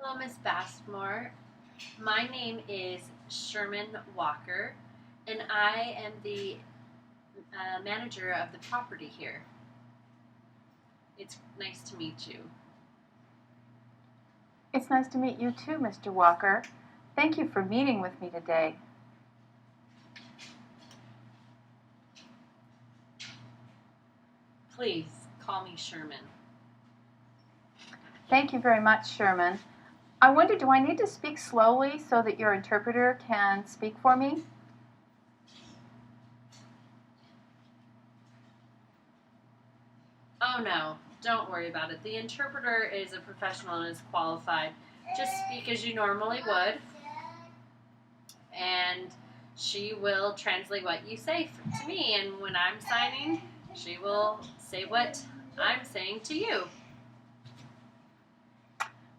Hello, Miss Bastmore. My name is Sherman Walker, and I am the manager of the property here. It's nice to meet you. It's nice to meet you too, Mr. Walker. Thank you for meeting with me today. Please call me Sherman. Thank you very much, Sherman. I wonder, do I need to speak slowly so that your interpreter can speak for me? Oh no, don't worry about it. The interpreter is a professional and is qualified. Just speak as you normally would, and she will translate what you say to me, and when I'm signing, she will say what I'm saying to you.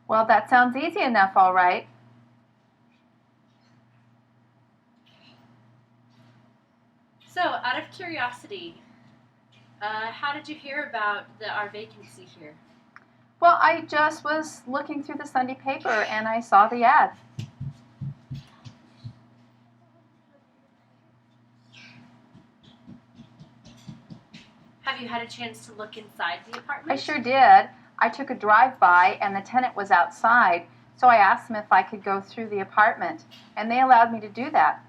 Well, that sounds easy enough, all right. So, out of curiosity, how did you hear about our vacancy here? Well, I just was looking through the Sunday paper and I saw the ad. Have you had a chance to look inside the apartment? I sure did. I took a drive-by and the tenant was outside, so I asked them if I could go through the apartment, and they allowed me to do that.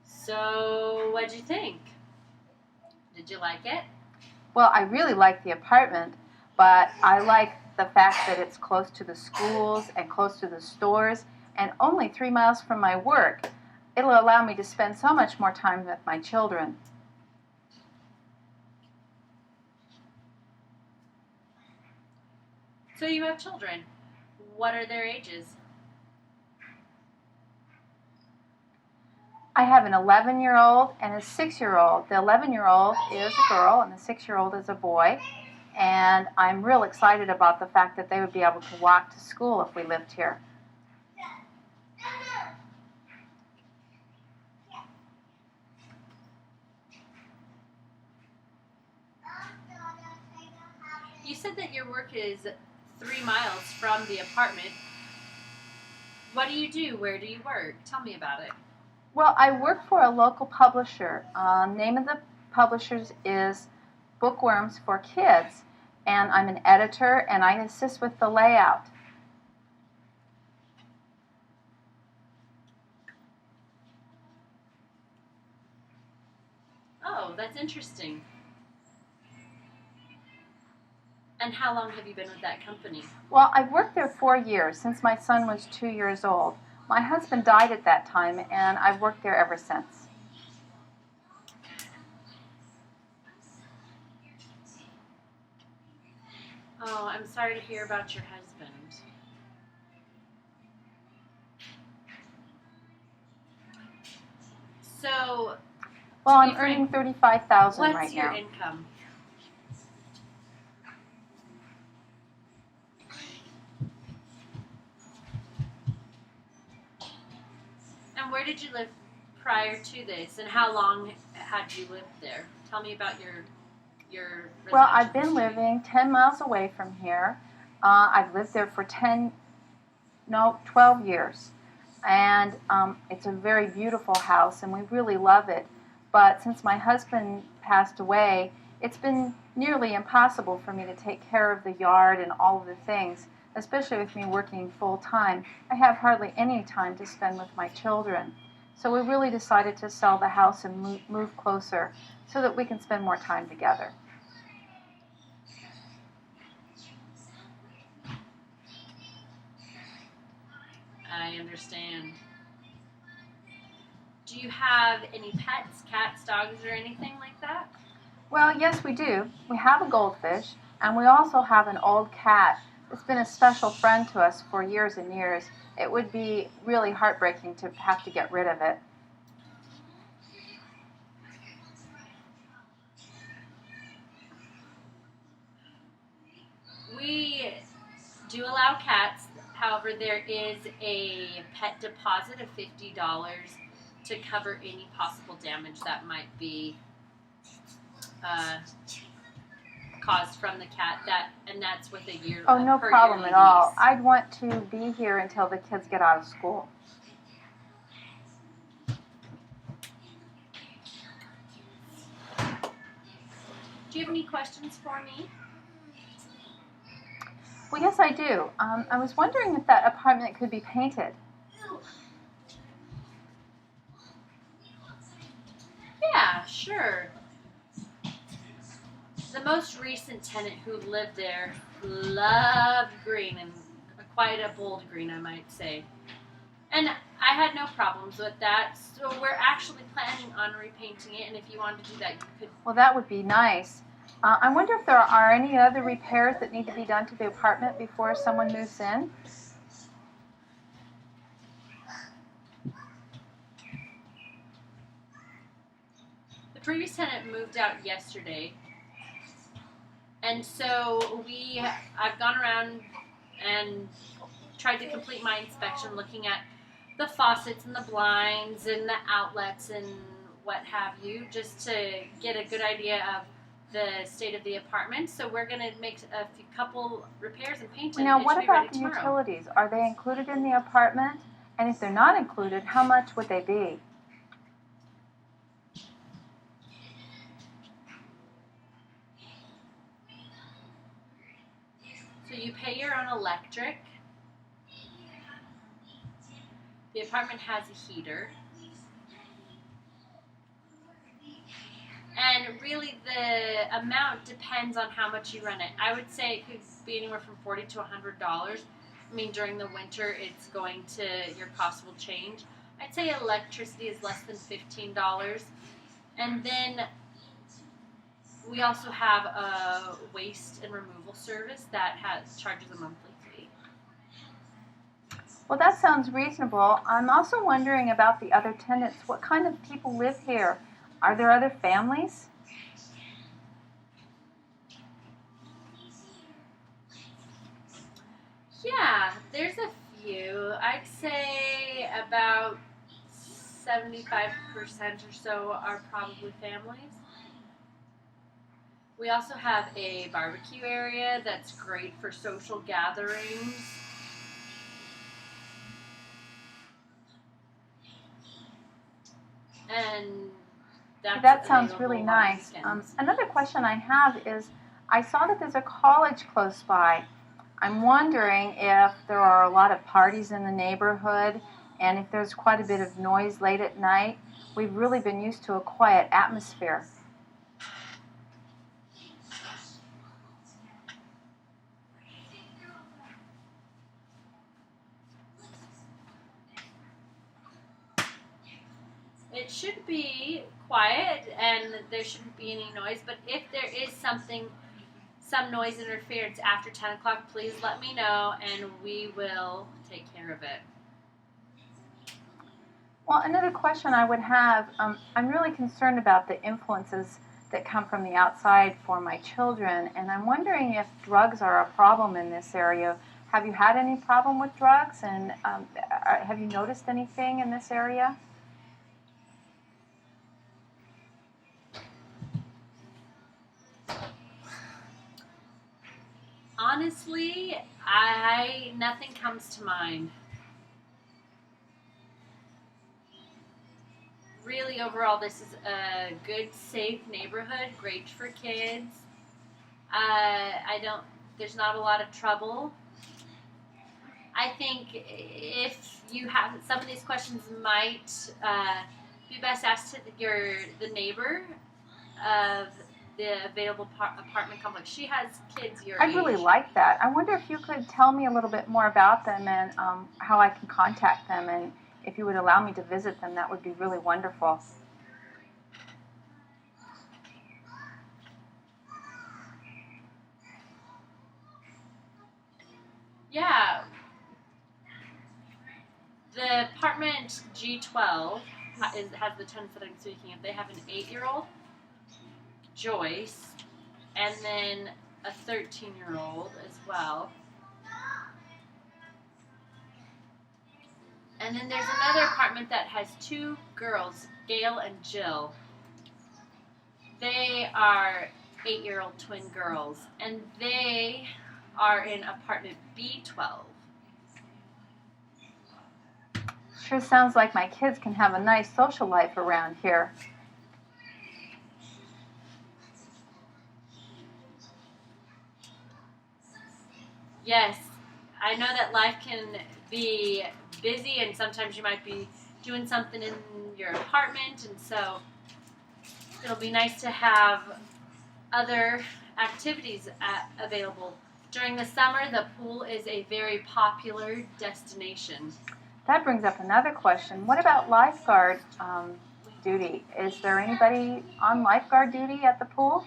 So, what'd you think? Did you like it? Well, I really like the apartment, but I like the fact that it's close to the schools and close to the stores and only 3 miles from my work. It'll allow me to spend so much more time with my children. So you have children. What are their ages? I have an 11-year-old and a 6-year-old. The 11-year-old is a girl and the 6-year-old is a boy. And I'm real excited about the fact that they would be able to walk to school if we lived here. You said that your work is 3 miles from the apartment. What do you do? Where do you work? Tell me about it. Well, I work for a local publisher. Name of the publishers is Bookworms for Kids, and I'm an editor and I assist with the layout. Oh, that's interesting. And how long have you been with that company? Well, I've worked there 4 years, since my son was 2 years old. My husband died at that time, and I've worked there ever since. Oh, I'm sorry to hear about your husband. So, well, I'm earning $35,000 right now. What's your income? And where did you live prior to this? And how long had you lived there? Tell me about your Well, I've been living 10 miles away from here. I've lived there for 12 years. And it's a very beautiful house, and we really love it. But since my husband passed away, it's been nearly impossible for me to take care of the yard and all of the things, especially with me working full-time. I have hardly any time to spend with my children. So we really decided to sell the house and move closer so that we can spend more time together. I understand. Do you have any pets, cats, dogs, or anything like that? Well, yes, we do. We have a goldfish, and we also have an old cat. It's been a special friend to us for years and years. It would be really heartbreaking to have to get rid of it. We do allow cats. However, there is a pet deposit of $50 to cover any possible damage that might be caused from the cat. And that's with a year. Oh, no problem at all. I'd want to be here until the kids get out of school. Do you have any questions for me? Well, yes, I do. I was wondering if that apartment could be painted. Yeah, sure. The most recent tenant who lived there loved green, and quite a bold green, I might say. And I had no problems with that, so we're actually planning on repainting it, and if you wanted to do that, you could. Well, that would be nice. I wonder if there are any other repairs that need to be done to the apartment before someone moves in? The previous tenant moved out yesterday, and so I've gone around and tried to complete my inspection, looking at the faucets and the blinds and the outlets and what have you, just to get a good idea of the state of the apartment. So we're going to make a couple repairs and paint it. Now, what about the utilities? Are they included in the apartment? And if they're not included, how much would they be? So you pay your own electric. The apartment has a heater. And really the amount depends on how much you run it. I would say it could be anywhere from $40 to $100. I mean, during the winter, your cost will change. I'd say electricity is less than $15. And then we also have a waste and removal service that charges a monthly fee. Well, that sounds reasonable. I'm also wondering about the other tenants. What kind of people live here? Are there other families? Yeah, there's a few. I'd say about 75% or so are probably families. We also have a barbecue area that's great for social gatherings. And that sounds really nice. Another question I have is, I saw that there's a college close by. I'm wondering if there are a lot of parties in the neighborhood, and if there's quite a bit of noise late at night. We've really been used to a quiet atmosphere. It should be quiet and there shouldn't be any noise, but if there is some noise interference after 10 o'clock, please let me know and we will take care of it. Well, another question I would have, I'm really concerned about the influences that come from the outside for my children, and I'm wondering if drugs are a problem in this area. Have you had any problem with drugs, and have you noticed anything in this area? Honestly, nothing comes to mind. Really, overall, this is a good, safe neighborhood, great for kids. There's not a lot of trouble. I think if you have some of these questions might be best asked to the neighbor of the available apartment complex. She has kids your age. I'd really like that. I wonder if you could tell me a little bit more about them and how I can contact them, and if you would allow me to visit them, that would be really wonderful. Yeah. The apartment G12 has the tenants that I'm speaking of. They have an 8-year-old, Joyce, and then a 13-year-old as well. And then there's another apartment that has 2 girls, Gail and Jill. They are 8-year-old twin girls, and they are in apartment B12. Sure sounds like my kids can have a nice social life around here. Yes, I know that life can be busy, and sometimes you might be doing something in your apartment, and so it'll be nice to have other activities available. During the summer, the pool is a very popular destination. That brings up another question. What about lifeguard duty? Is there anybody on lifeguard duty at the pool?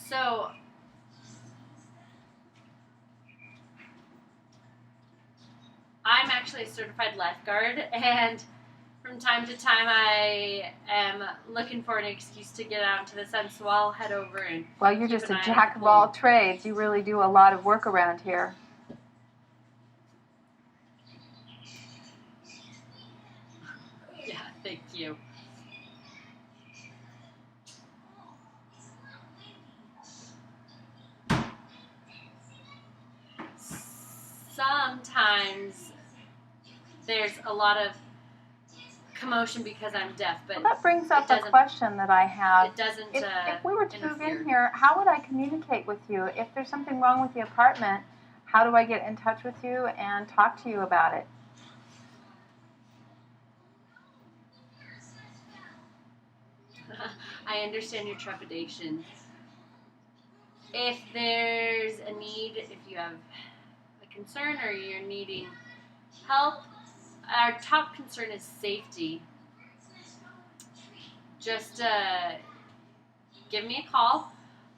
So, I'm actually a certified lifeguard, and from time to time I am looking for an excuse to get out into the sun, so I'll head over and Well, you're keep just an a eye jack on of the all pool. trades. You really do a lot of work around here. Yeah, thank you. Sometimes there's a lot of commotion because I'm deaf, but Well, that brings up a doesn't- question that I have. it doesn't If we were to move interfere. in here, how would I communicate with you? If there's something wrong with the apartment, how do I get in touch with you and talk to you about it? I understand your trepidation. If there's a need, if you have a concern or you're needing help, our top concern is safety. Just give me a call.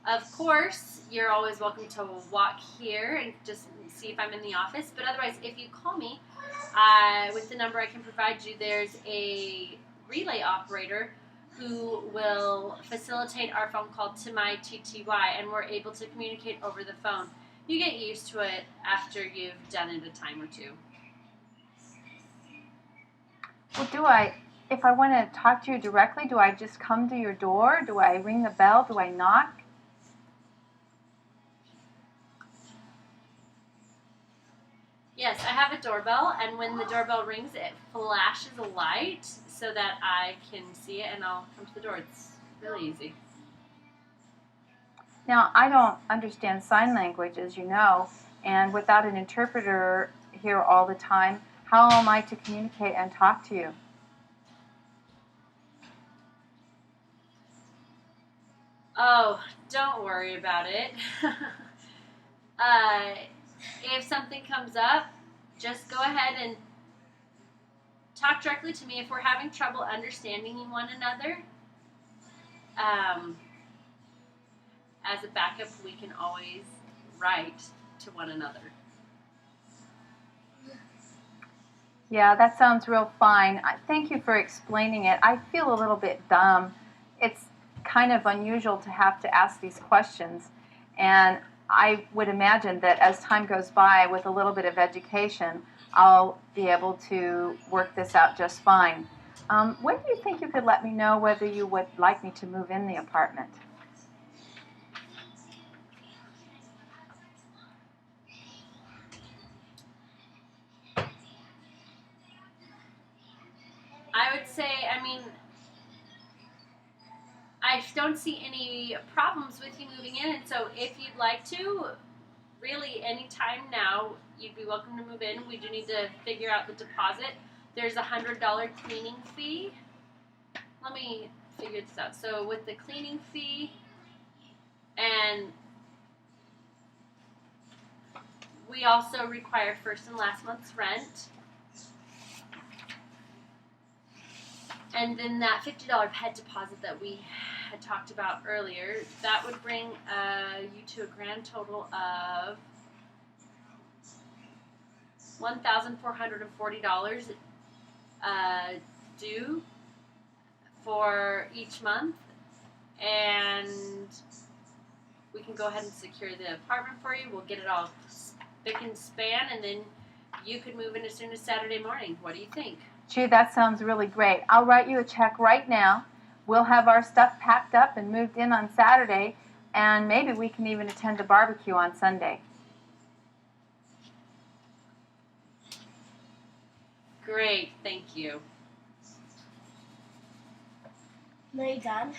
Of course, you're always welcome to walk here and just see if I'm in the office. But otherwise, if you call me with the number I can provide you, there's a relay operator who will facilitate our phone call to my TTY, and we're able to communicate over the phone. You get used to it after you've done it a time or two. Well, if I want to talk to you directly, do I just come to your door? Do I ring the bell? Do I knock? Yes, I have a doorbell, and when the doorbell rings, it flashes a light so that I can see it, and I'll come to the door. It's really easy. Now, I don't understand sign language, as you know, and without an interpreter here all the time, how am I to communicate and talk to you? Oh, don't worry about it. If something comes up, just go ahead and talk directly to me. If we're having trouble understanding one another, as a backup, we can always write to one another. Yeah, that sounds real fine. Thank you for explaining it. I feel a little bit dumb. It's kind of unusual to have to ask these questions, and I would imagine that as time goes by with a little bit of education, I'll be able to work this out just fine. When do you think you could let me know whether you would like me to move in the apartment? I would say, I don't see any problems with you moving in, and so if you'd like to, really any time now, you'd be welcome to move in. We do need to figure out the deposit. There's a $100 cleaning fee. Let me figure this out. So with the cleaning fee, and we also require first and last month's rent. And then that $50 pet deposit that we had talked about earlier, that would bring you to a grand total of $1,440 due for each month. And we can go ahead and secure the apartment for you. We'll get it all spick and span, and then you could move in as soon as Saturday morning. What do you think? Gee, that sounds really great. I'll write you a check right now. We'll have our stuff packed up and moved in on Saturday, and maybe we can even attend the barbecue on Sunday. Great, thank you. Are you done?